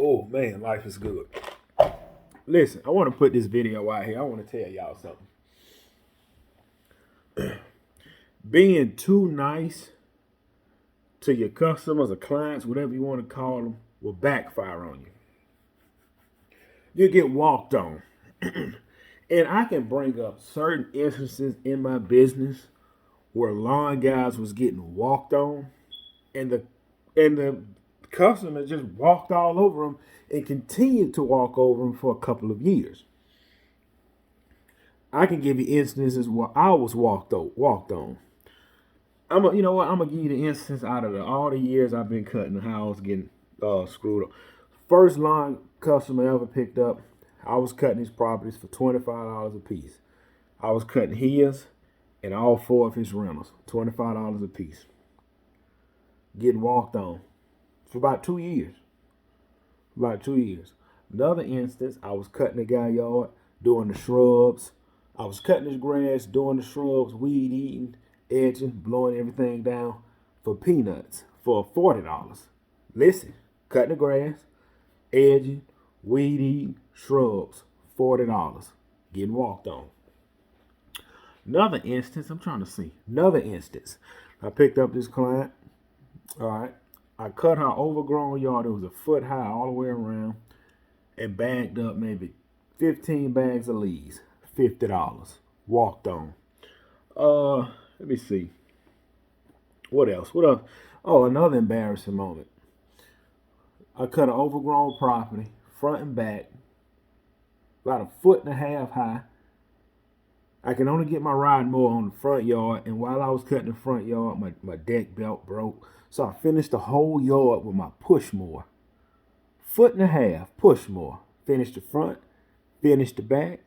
Oh man, life is good. Listen, I want to put this video out here. I want to tell y'all something. Being too nice to your customers or clients, whatever you want to call them, will backfire on you. You get walked on. And I can bring up certain instances in my business where lawn guys was getting walked on, and the customer just walked all over them and continued to walk over them for a couple of years. I can give you instances where I was walked on. You know what? I'm gonna give you the instance out of all the years I've been cutting how I was getting screwed up. First lawn customer I ever picked up, I was cutting his properties for $25 a piece. I was cutting his and all four of his rentals, $25 a piece. Getting walked on for about 2 years. Another instance, I was cutting the guy yard, doing the shrubs. I was cutting his grass, doing the shrubs, weed eating, edging, blowing everything down for peanuts for $40. Listen, cutting the grass, edging, weed eating, shrubs, $40. Getting walked on. Another instance, I picked up this client. All right. I cut her overgrown yard. It was a foot high all the way around, and bagged up maybe 15 bags of leaves. $50. Walked on. Let me see. What else? Oh, another embarrassing moment. I cut an overgrown property, front and back, about 1.5 feet high. I can only get my riding mower on the front yard, and while I was cutting the front yard, my deck belt broke. So I finished the whole yard with my push mower. 1.5 feet push mower. Finished the front, finished the back,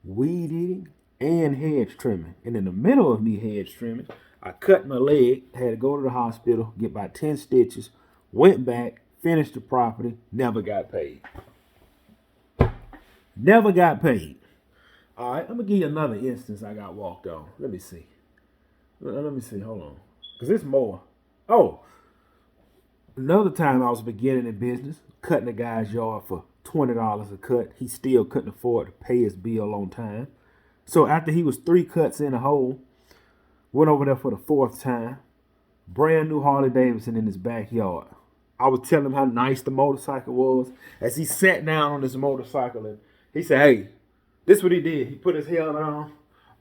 weed eating, and hedge trimming. And in the middle of me hedge trimming, I cut my leg, had to go to the hospital, get about 10 stitches, went back, finished the property, never got paid. Never got paid. All right, I'm going to give you another instance I got walked on. Let me see. Hold on. Because it's more. Oh, another time I was beginning in business, cutting a guy's yard for $20 a cut. He still couldn't afford to pay his bill on time. So after he was 3 cuts in a hole, went over there for the 4th time. Brand new Harley Davidson in his backyard. I was telling him how nice the motorcycle was. As he sat down on this motorcycle, and he said, "Hey, this is what he did. He put his helmet on.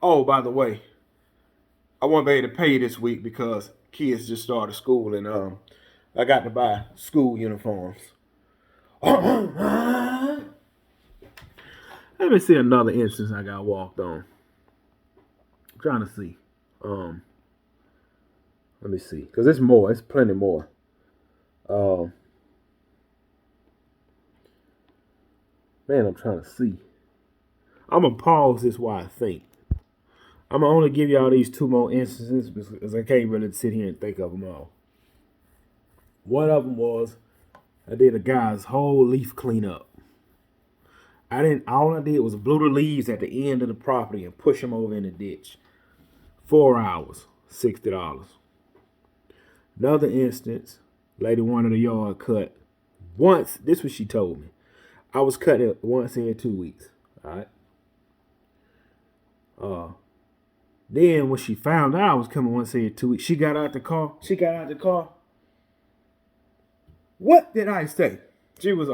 Oh, by the way, I won't be able to pay this week because kids just started school, and I got to buy school uniforms." Let me see another instance I got walked on. I'm trying to see. Let me see, because it's more. It's plenty more. Man, I'm trying to see. I'm going to pause this while I think. I'm going to only give y'all these 2 more instances because I can't really sit here and think of them all. One of them was I did a guy's whole leaf cleanup. All I did was blew the leaves at the end of the property and push them over in the ditch. 4 hours, $60. Another instance, lady wanted a yard cut once. This is what she told me. I was cutting it once in 2 weeks. All right. Then when she found out I was coming once every 2 weeks, she got out the car. What did I say? She was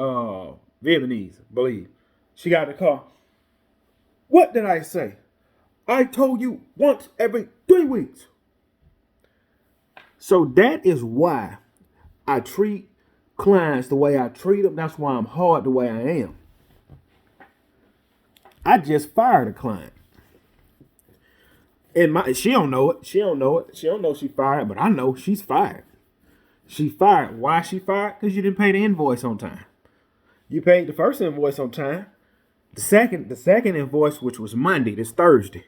Vietnamese, I believe. She got in the car. What did I say? I told you once every 3 weeks. So that is why I treat clients the way I treat them. That's why I'm hard the way I am. I just fired a client. And she don't know it. She don't know she fired, but I know she's fired. She fired. Why she fired? Because you didn't pay the invoice on time. You paid the first invoice on time. The second invoice, which was Monday, this Thursday.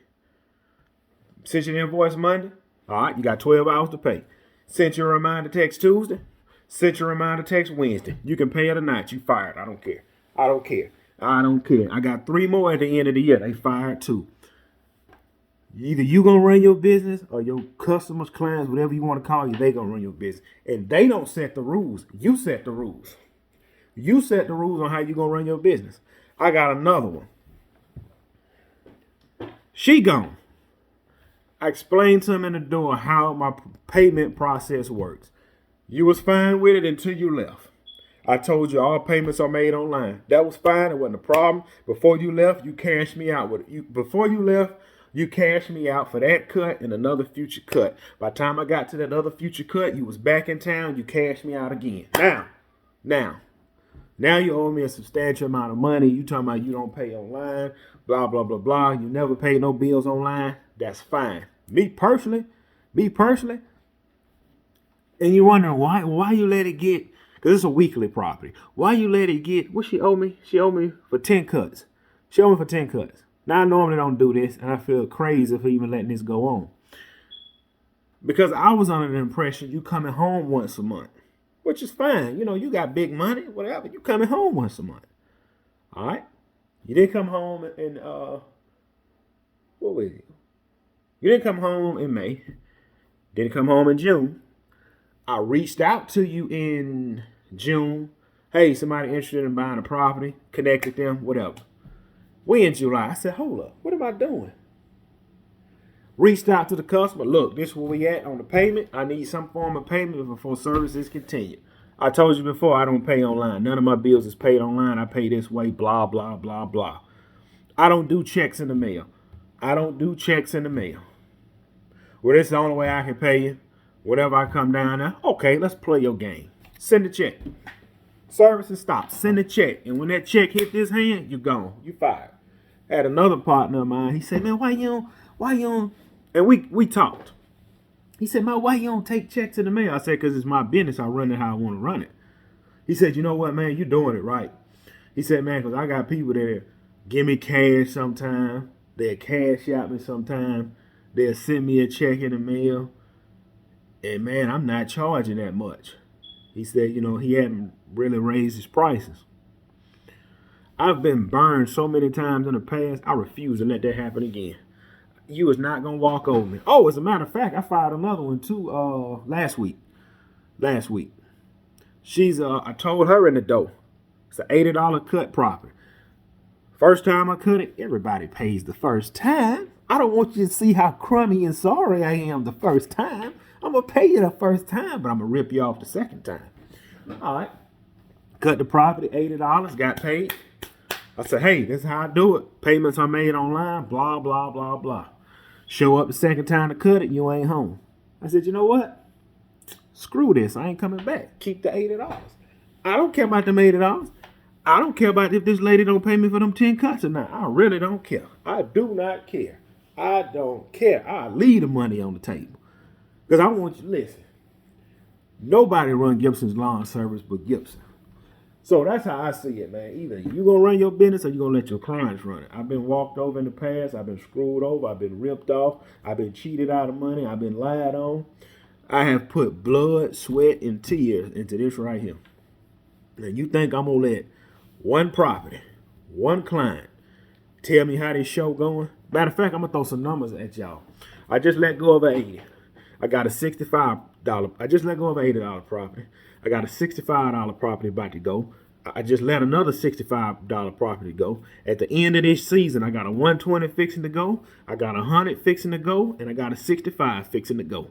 Sent your invoice Monday. All right, you got 12 hours to pay. Sent your reminder text Tuesday. Sent your reminder text Wednesday. You can pay her tonight. You fired. I don't care. I got 3 more at the end of the year. They fired too. Either you gonna run your business or your customers, clients, whatever you want to call you, they gonna run your business. And they don't set the rules. You set the rules. You set the rules on how you gonna run your business. I got another one. She gone. I explained to him in the door how my payment process works. You was fine with it until you left. I told you all payments are made online. That was fine. It wasn't a problem. Before you left, you cashed me out with it. Before you left, you cashed me out for that cut and another future cut. By the time I got to that other future cut, you was back in town. You cashed me out again. Now you owe me a substantial amount of money. You talking about you don't pay online, blah, blah, blah, blah. You never pay no bills online. That's fine. Me personally, and you wondering why you let it get, because it's a weekly property. Why you let it get, what she owe me? She owe me for 10 cuts. She owe me for 10 cuts. Now I normally don't do this, and I feel crazy for even letting this go on. Because I was under the impression you coming home once a month, which is fine. You know, you got big money, whatever. You coming home once a month. All right? You didn't come home in, what was it? You didn't come home in May. Didn't come home in June. I reached out to you in June. Hey, somebody interested in buying a property. Connected them, whatever. We in July. I said, hold up. What am I doing? Reached out to the customer. Look, this is where we at on the payment. I need some form of payment before services continue. I told you before, I don't pay online. None of my bills is paid online. I pay this way, blah, blah, blah, blah. I don't do checks in the mail. Well, this is the only way I can pay you. Whatever I come down there, okay, let's play your game. Send a check. Services stop. Send a check. And when that check hit this hand, you're gone. You fired. Had another partner of mine. He said, man, why you don't? And we talked. He said, man, why you don't take checks in the mail? I said, because it's my business. I run it how I want to run it. He said, you know what, man, you're doing it right. He said, man, because I got people that give me cash sometime. They'll cash out me sometime. They'll send me a check in the mail. And man, I'm not charging that much. He said, you know, he hadn't really raised his prices. I've been burned so many times in the past, I refuse to let that happen again. You is not going to walk over me. Oh, as a matter of fact, I fired another one too last week. She's, I told her in the door, it's an $80 cut property. First time I cut it, everybody pays the first time. I don't want you to see how crummy and sorry I am the first time. I'm going to pay you the first time, but I'm going to rip you off the second time. All right. Cut the property, $80, got paid. I said, hey, this is how I do it. Payments are made online, blah, blah, blah, blah. Show up the second time to cut it, you ain't home. I said, you know what? Screw this. I ain't coming back. Keep the $80. I don't care about them $80. I don't care about if this lady don't pay me for them 10 cuts or not. I really don't care. I do not care. I don't care. I leave the money on the table. Because I want you to listen. Nobody run Gibson's lawn service but Gibson. So that's how I see it, man. Either you're going to run your business or you're going to let your clients run it. I've been walked over in the past. I've been screwed over. I've been ripped off. I've been cheated out of money. I've been lied on. I have put blood, sweat, and tears into this right here. Now, you think I'm going to let one property, one client, tell me how this show going? Matter of fact, I'm going to throw some numbers at y'all. I just let go of an 80. I got a $65. I just let go of an $80 property. I got a $65 property about to go. I just let another $65 property go. At the end of this season, I got a $120 fixing to go. I got a $100 fixing to go. And I got a $65 fixing to go.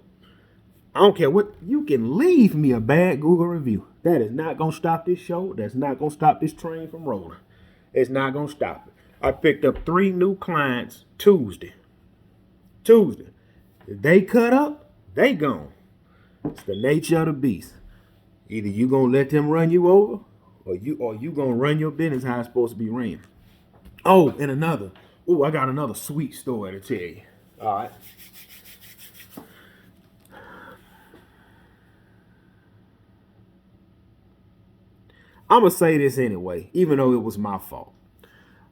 I don't care what. You can leave me a bad Google review. That is not going to stop this show. That's not going to stop this train from rolling. It's not going to stop it. I picked up 3 new clients Tuesday. If they cut up, they gone. It's the nature of the beast. Either you going to let them run you over or you going to run your business how it's supposed to be ran. Oh, and another. Oh, I got another sweet story to tell you. All right. I'm going to say this anyway, even though it was my fault.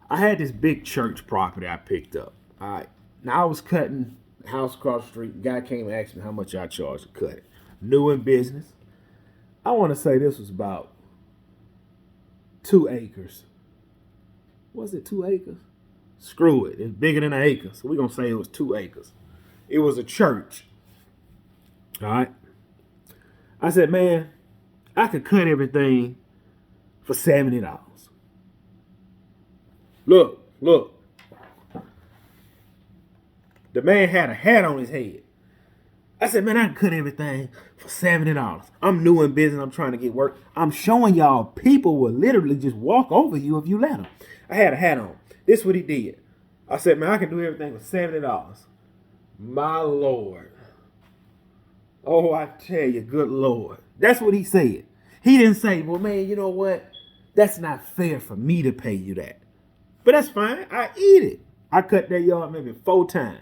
I had this big church property I picked up. All right. Now, I was cutting the house across the street. The guy came and asked me how much I charged to cut it. New in business. I want to say this was about 2 acres. Was it 2 acres? Screw it. It's bigger than an acre. So we're going to say it was 2 acres. It was a church. All right. I said, man, I could cut everything for $70. Look. The man had a hat on his head. I said, man, I can cut everything for $70. I'm new in business. I'm trying to get work. I'm showing y'all people will literally just walk over you if you let them. I had a hat on. This is what he did. I said, man, I can do everything for $70. My Lord. Oh, I tell you, good Lord. That's what he said. He didn't say, well, man, you know what? That's not fair for me to pay you that. But that's fine. I eat it. I cut that yard maybe 4 times.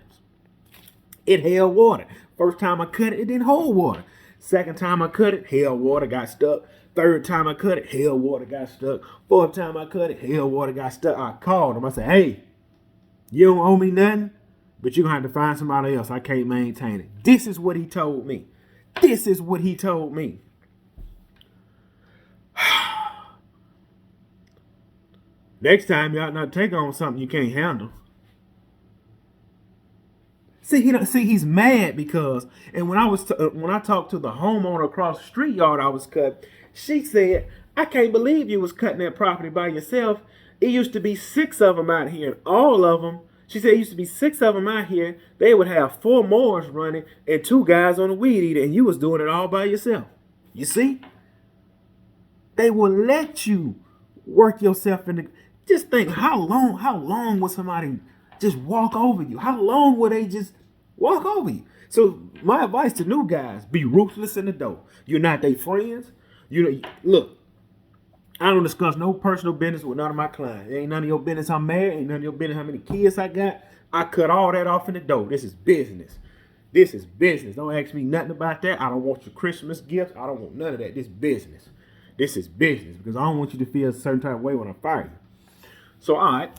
It held water. First time I cut it, it didn't hold water. Second time I cut it, held water, got stuck. Third time I cut it, held water, got stuck. Fourth time I cut it, held water, got stuck. I called him. I said, hey, you don't owe me nothing, but you're going to have to find somebody else. I can't maintain it. This is what he told me. This is what he told me. Next time, you ought not take on something you can't handle. See, he's mad because, and when I talked to the homeowner across the street yard I was cut, she said, I can't believe you was cutting that property by yourself. It used to be 6 of them out here, and all of them, she said it used to be 6 of them out here. They would have 4 mowers running and 2 guys on the weed eater, and you was doing it all by yourself. You see? They will let you work yourself into, just think how long would somebody just walk over you? How long would they just walk over you? So my advice to new guys, be ruthless in the door. You're not their friends. Look, I don't discuss no personal business with none of my clients. It ain't none of your business I'm married. Ain't none of your business how many kids I got. I cut all that off in the door. This is business. This is business. Don't ask me nothing about that. I don't want your Christmas gifts. I don't want none of that. This is business. This is business because I don't want you to feel a certain type of way when I fire you. So, all right.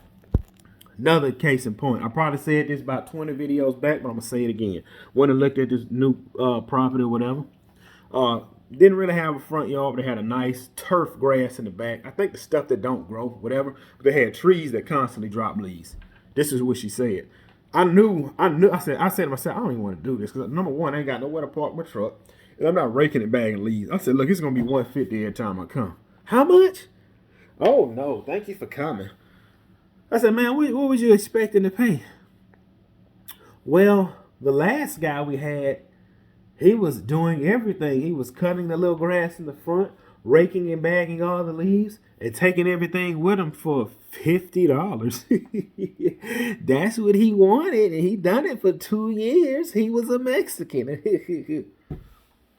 Another case in point. I probably said this about 20 videos back, but I'm going to say it again. When I looked at this new property or whatever, didn't really have a front yard, but they had a nice turf grass in the back. I think the stuff that don't grow, whatever. But they had trees that constantly drop leaves. This is what she said. I said to myself, I don't even want to do this because number one, I ain't got nowhere to park my truck. And I'm not raking it bagging leaves. I said, look, it's going to be $150 every time I come. How much? Oh, no. Thank you for coming. I said, man, what was you expecting to pay? Well, the last guy we had, he was doing everything. He was cutting the little grass in the front, raking and bagging all the leaves, and taking everything with him for $50. That's what he wanted, and he done it for 2 years. He was a Mexican.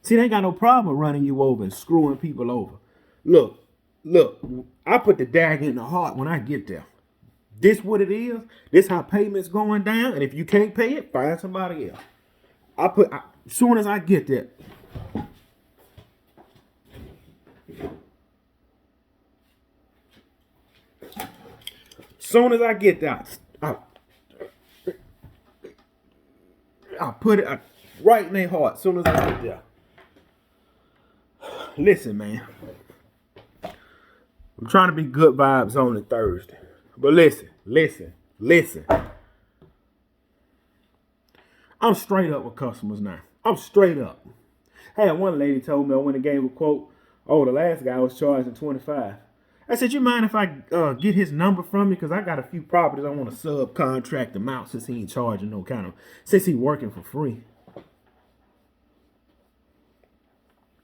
See, they ain't got no problem running you over and screwing people over. Look, I put the dagger in the heart when I get there. This what it is. This how payments going down. And if you can't pay it, find somebody else. As soon as I get there. Soon as I get there, I'll put it right in their heart. As soon as I get there. Listen, man. I'm trying to be good vibes on a Thursday. But listen. I'm straight up with customers now. I'm straight up. I had one lady told me I went and gave a quote. Oh, the last guy was charging $25. I said, you mind if I get his number from you? Because I got a few properties I want to subcontract him out since he ain't charging no kind of, since he working for free.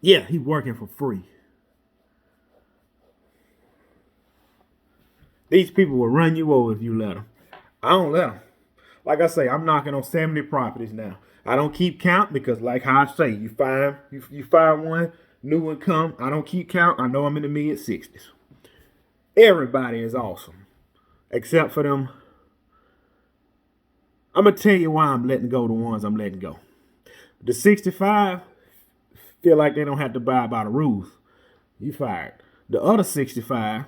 Yeah, he working for free. These people will run you over if you let them. I don't let them. Like I say, I'm knocking on 70 properties now. I don't keep count because, like how I say, you fire one, new one come. I don't keep count. I know I'm in the mid-60s. Everybody is awesome, except for them. I'm going to tell you why I'm letting go the ones I'm letting go. The 65 feel like they don't have to abide by the rules. You fired. The other 65,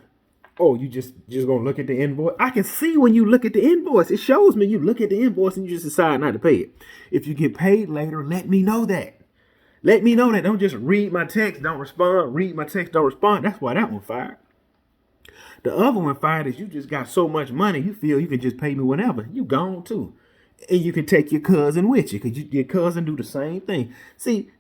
oh, you just gonna look at the invoice? I can see when you look at the invoice. It shows me you look at the invoice and you just decide not to pay it. If you get paid later, let me know that. Let me know that. Don't just read my text, don't respond. Read my text, don't respond. That's why that one fired. The other one fired is you just got so much money, you feel you can just pay me whenever. You gone too. And you can take your cousin with you because your cousin do the same thing. See,